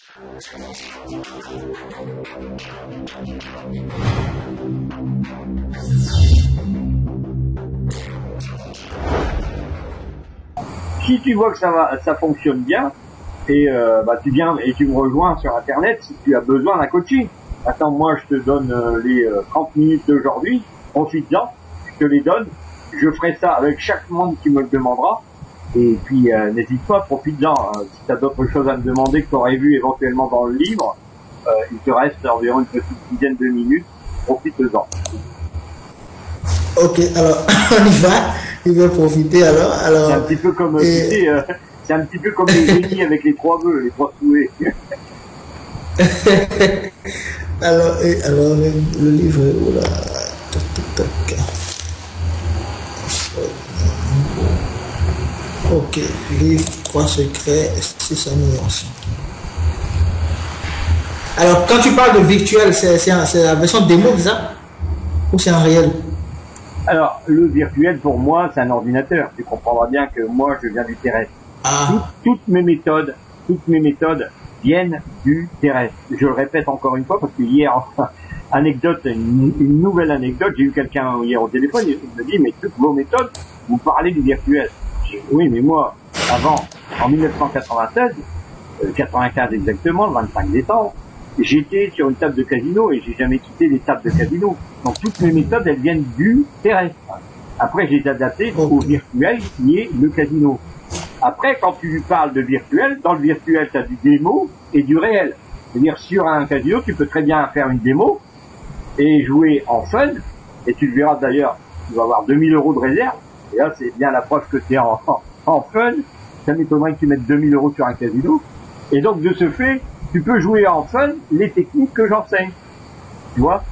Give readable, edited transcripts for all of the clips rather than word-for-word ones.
Si tu vois que ça fonctionne bien, et tu viens et tu me rejoins sur Internet si tu as besoin d'un coaching. Attends, moi je te donne les 30 minutes d'aujourd'hui, profite-en, je te les donne, je ferai ça avec chaque membre qui me le demandera, et puis n'hésite pas, profite-en. Si tu as d'autres choses à me demander que tu aurais vu éventuellement dans le livre, il te reste environ une petite dizaine de minutes, profite-en. Ok, alors on y va, il va profiter alors. C'est un petit peu comme, c'est un petit peu comme les génies avec les trois vœux, les trois souhaits. alors le livre, oula, tac. Ok, livre 3 secrets, 6 améliorations. Alors, quand tu parles de virtuel, c'est la version démo, c'est ça? Ou c'est en réel? Alors, le virtuel, pour moi, c'est un ordinateur. Tu comprendras bien que moi, je viens du terrestre. Toutes mes méthodes viennent du terrestre. Je le répète encore une fois, parce que hier, anecdote, une nouvelle anecdote, j'ai eu quelqu'un hier au téléphone, il me dit, mais toutes vos méthodes, vous parlez du virtuel. J'ai dit, oui, mais moi, avant, en 1996, 95 exactement, le 25 décembre, j'étais sur une table de casino et j'ai jamais quitté les tables de casino. Donc toutes mes méthodes, elles viennent du terrestre. Après, j'ai adapté au virtuel qui est le casino. Après, quand tu parles de virtuel, dans le virtuel, tu as du démo et du réel. C'est-à-dire, sur un casino, tu peux très bien faire une démo et jouer en fun. Et tu le verras d'ailleurs, tu vas avoir 2000 € de réserve. Et là, c'est bien la preuve que tu es en fun. Ça m'étonnerait que tu mettes 2000 € sur un casino. Et donc, de ce fait, tu peux jouer en fun les techniques que j'enseigne. Tu vois?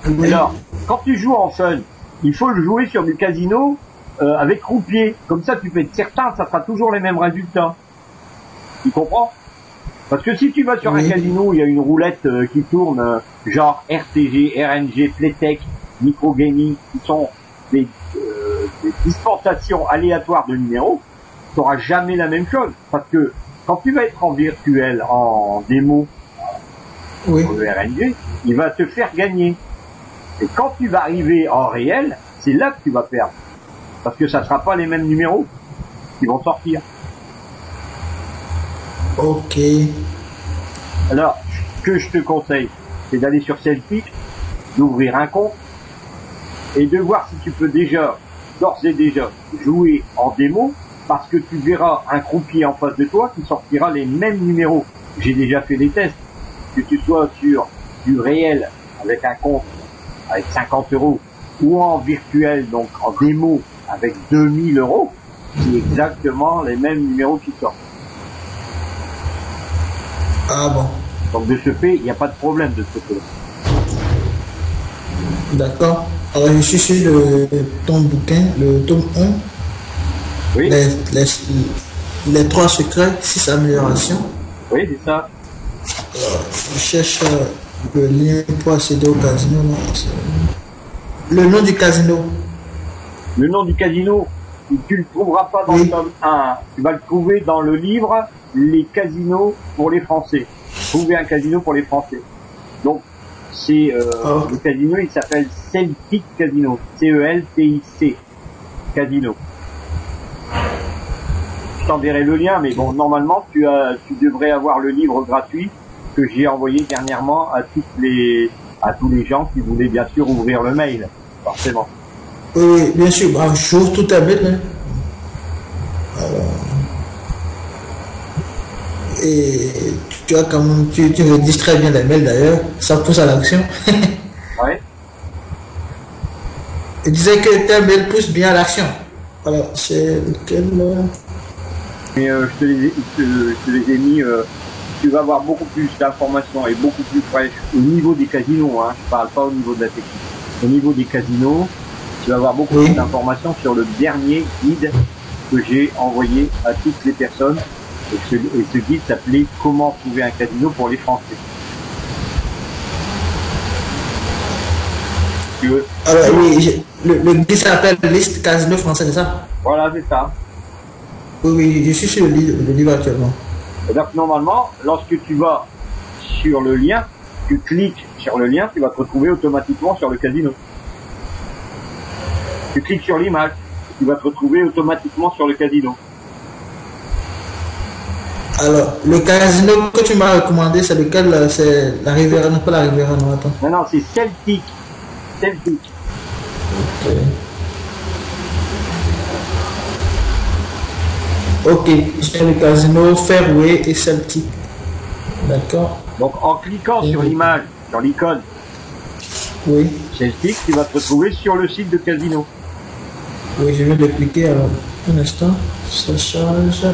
Oui. Alors, quand tu joues en fun, il faut le jouer sur du casino avec croupier. Comme ça, tu peux être certain, ça sera toujours les mêmes résultats. Tu comprends? Parce que si tu vas sur un casino où il y a une roulette qui tourne, genre RTG, RNG, Playtech, Microgaming, qui sont des dispensations aléatoires de numéros, tu n'auras jamais la même chose. Parce que quand tu vas être en virtuel, en démo, sur le RNG, il va te faire gagner. Et quand tu vas arriver en réel, c'est là que tu vas perdre. Parce que ça ne sera pas les mêmes numéros qui vont sortir. Ok. Alors, ce que je te conseille, c'est d'aller sur Celtic, d'ouvrir un compte, et de voir si tu peux déjà, d'ores et déjà, jouer en démo, parce que tu verras un croupier en face de toi qui sortira les mêmes numéros. J'ai déjà fait des tests. Que tu sois sur du réel avec un compte avec 50 € ou en virtuel, donc en démo avec 2000 €, c'est exactement les mêmes numéros qui sortent. Ah bon. Donc de ce fait, il n'y a pas de problème de ce côté-là. D'accord. Alors je suis sur ton bouquin, le tome 1. Oui. Les 3 secrets, 6 améliorations. Oui, c'est ça. Alors, je cherche le lien pour accéder au casino. Le nom du casino. Le nom du casino, tu le trouveras pas dans le tome 1. Tu vas le trouver dans le livre Les casinos pour les Français. Trouver un casino pour les Français. Donc, c'est le casino, il s'appelle Celtic Casino. C-E-L-T-I-C. Casino. Je t'enverrai le lien, mais bon, normalement, tu devrais avoir le livre gratuit que j'ai envoyé dernièrement à tous les gens qui voulaient bien sûr ouvrir le mail, forcément. Oui, bien sûr, bah, j'ouvre tout à l'heure. Hein. Alors, et tu as quand même, tu rédiges très bien les mails d'ailleurs, ça pousse à l'action. Ouais. Il disait que tes mails poussent bien à l'action. Alors, c'est lequel là? Mais je te les ai mis, tu vas avoir beaucoup plus d'informations et beaucoup plus fraîches au niveau des casinos, hein, je parle pas au niveau de la technique. Au niveau des casinos, tu vas avoir beaucoup plus d'informations sur le dernier guide que j'ai envoyé à toutes les personnes. Et ce guide s'appelait « Comment trouver un casino pour les Français ». Alors oui, le guide s'appelle « Liste casino français », c'est ça? Voilà, c'est ça. Oui, je suis sur le livre actuellement. C'est-à-dire que normalement, lorsque tu vas sur le lien, tu cliques sur le lien, tu vas te retrouver automatiquement sur le casino. Tu cliques sur l'image, tu vas te retrouver automatiquement sur le casino. Alors, le casino que tu m'as recommandé, c'est lequel? C'est la Riviera, non pas la Riviera, non, attends. Non, c'est Celtic. Celtic. Ok, c'est le casino Fairway et Celtic. D'accord. Donc en cliquant sur l'image, sur l'icône oui. Celtic, tu vas te retrouver sur le site de casino. Oui, je viens de cliquer alors. Un instant, ça charge.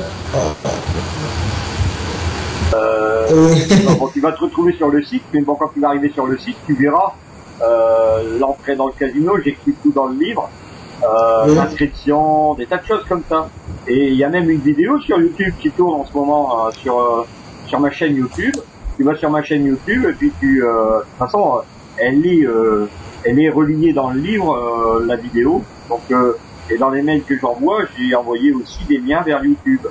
Bon, tu vas te retrouver sur le site, mais bon, quand tu vas arriver sur le site, tu verras l'entrée dans le casino, j'explique tout dans le livre, l'inscription, des tas de choses comme ça. Et il y a même une vidéo sur YouTube qui tourne en ce moment sur ma chaîne YouTube. Tu vas sur ma chaîne YouTube et puis de toute façon, elle est reliée dans le livre, la vidéo. Donc, et dans les mails que j'envoie, j'ai envoyé aussi des liens vers YouTube,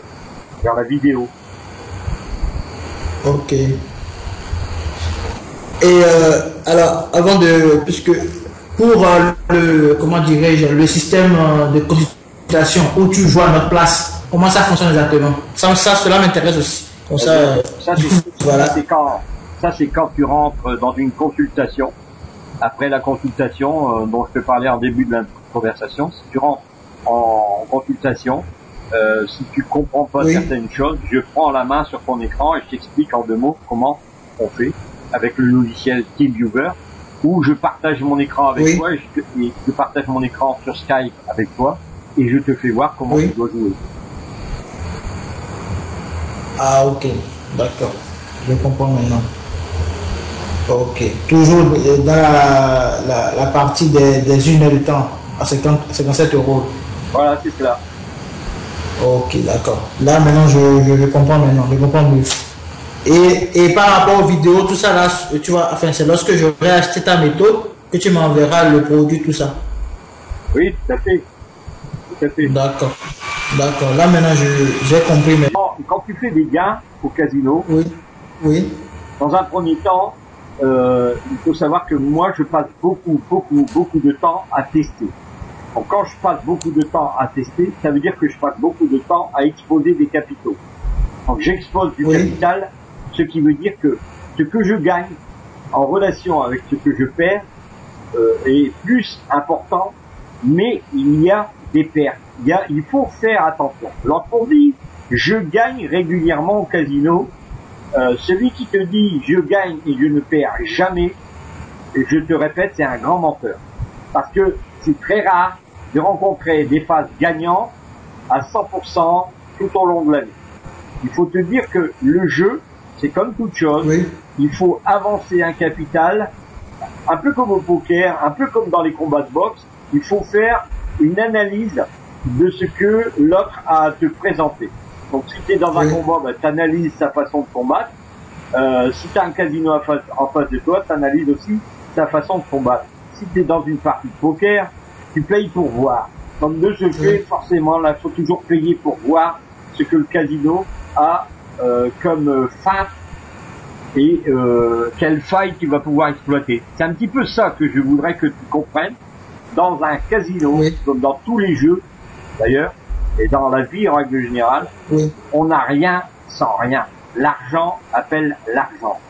vers la vidéo. Ok. Et alors, avant de, puisque pour comment dirais-je, le système de consultation où tu joues à notre place, comment ça fonctionne exactement? Cela m'intéresse aussi. Comme ça, voilà. Ça, c'est quand tu rentres dans une consultation. Après la consultation, dont je te parlais en début de la conversation, si tu rentres en consultation, si tu comprends pas certaines choses, je prends la main sur ton écran et je t'explique en 2 mots comment on fait avec le logiciel TeamViewer, où je partage mon écran avec toi et je partage mon écran sur Skype avec toi et je te fais voir comment tu dois jouer. Ah ok, d'accord, je comprends maintenant. Ok, toujours dans la partie des 1 heure de temps à 57 €. Voilà, c'est cela. Ok, d'accord. Là maintenant je comprends maintenant, je comprends mieux. Et par rapport aux vidéos, tout ça là, tu vois, enfin c'est lorsque j'aurai acheté ta méthode que tu m'enverras le produit, tout ça. Oui, tout à fait. Tout à fait. D'accord. D'accord. Là maintenant j'ai compris. Mais... Quand tu fais des gains au casino, oui. Dans un premier temps, il faut savoir que moi je passe beaucoup de temps à tester. Donc quand je passe beaucoup de temps à tester, ça veut dire que je passe beaucoup de temps à exposer des capitaux. Donc j'expose du capital, ce qui veut dire que ce que je gagne en relation avec ce que je perds est plus important, mais il y a des pertes. Il faut faire attention. Lorsqu'on dit je gagne régulièrement au casino, celui qui te dit je gagne et je ne perds jamais, je te répète, c'est un grand menteur. Parce que c'est très rare de rencontrer des phases gagnantes à 100% tout au long de l'année. Il faut te dire que le jeu, c'est comme toute chose, il faut avancer un capital, un peu comme au poker, un peu comme dans les combats de boxe, il faut faire une analyse de ce que l'autre a à te présenter. Donc si tu es dans un combat, tu analyses sa façon de combattre. Si tu as un casino en face de toi, tu analyses aussi sa façon de combattre. Si tu es dans une partie de poker, tu payes pour voir. Donc de ce fait, forcément, là, il faut toujours payer pour voir ce que le casino a comme fin et quelle faille tu vas pouvoir exploiter. C'est un petit peu ça que je voudrais que tu comprennes. Dans un casino, comme dans tous les jeux d'ailleurs, et dans la vie en règle générale, on n'a rien sans rien. L'argent appelle l'argent.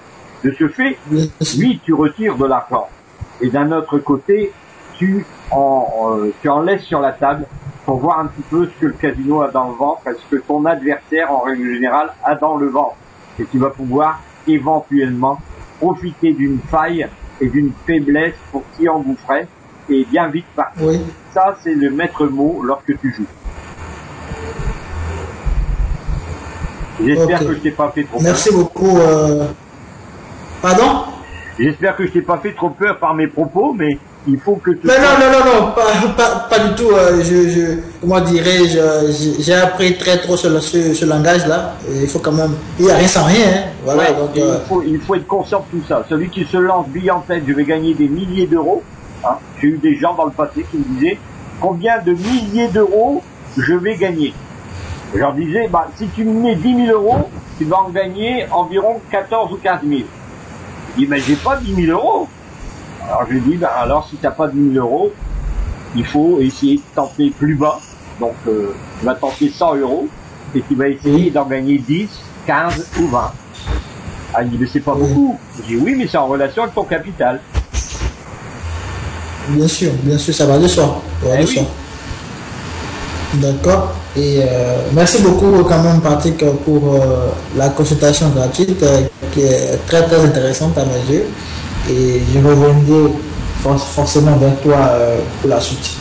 De ce fait, oui, tu retires de l'argent. Et d'un autre côté, tu en laisses sur la table pour voir un petit peu ce que le casino a dans le ventre, ce que ton adversaire, en règle générale, a dans le ventre. Et tu vas pouvoir éventuellement profiter d'une faille et d'une faiblesse pour t'y engouffrer et bien vite partir. Ça, c'est le maître mot lorsque tu joues. J'espère que je t'ai pas fait trop peur. Merci beaucoup. Pardon? J'espère que je t'ai pas fait trop peur par mes propos, mais il faut que tu... Mais non, pas du tout. Comment dirais-je, j'ai appris très trop ce langage-là. Il faut quand même... Il n'y a rien sans rien. Hein. Voilà, il faut être conscient de tout ça. Celui qui se lance bille en tête, je vais gagner des milliers d'euros. Hein. J'ai eu des gens dans le passé qui me disaient combien de milliers d'euros je vais gagner. Je leur disais, bah, si tu me mets 10 000 euros, tu vas en gagner environ 14 ou 15 000. Il dit, mais j'ai pas 10 000 euros. Alors je lui dis, bah, alors si t'as pas 10 000 euros, il faut essayer de tenter plus bas. Donc, tu vas tenter 100 euros et tu vas essayer d'en gagner 10, 15 ou 20. Ah, il dit, mais c'est pas beaucoup. Je dis, oui, mais c'est en relation avec ton capital. Bien sûr, ça va de soi. Oui. D'accord. Et merci beaucoup quand même, Patrick, pour la consultation gratuite qui est très très intéressante à mes yeux. Et je reviendrai forcément vers toi pour la suite.